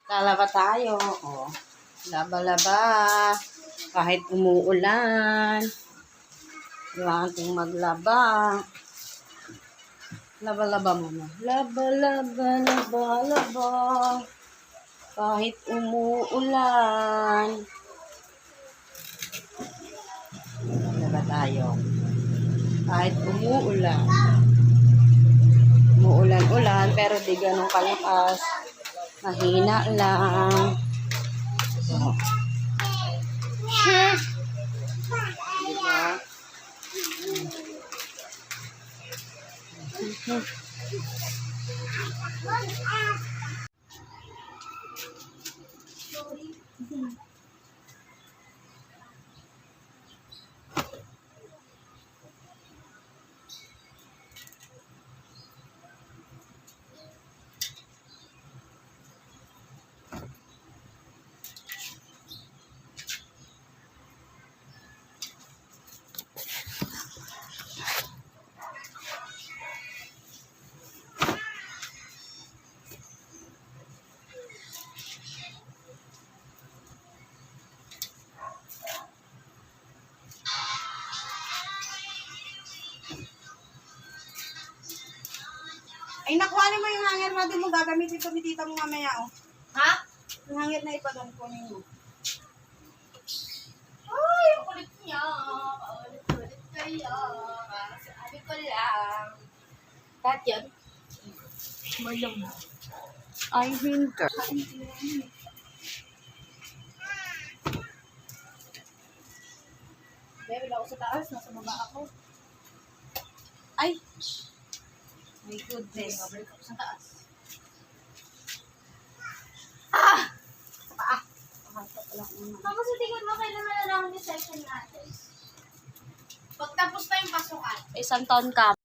Lalaba tayo. Oh. Laba-laba. Kahit umuulan. Kailangan nating maglaba. Laba-laba muna. Laba-laba, laba-laba. Kahit umuulan. Laba tayo. Kahit umuulan. Umuulan-ulan pero di ganun kalakas. Mahina lang. So, diba? Ay, nakuha mo yung hanger na doon mo gagamitin ito ni tita mo mamaya, oh. Ha? Yung hanger na ipagan ko ninyo. Ay, ang kulit niya. Paulit-ulit kayo. Para sa abi ko lang. Kahit yan. Malam. I winter. Dahil ako sa taas, nasa baba ako. Ay! My goodness. Mabalik ako sa taas. Tapos sa tingin mo, kailan na lang yung session natin? Pagtapos na yung pasukan. Isang taon ka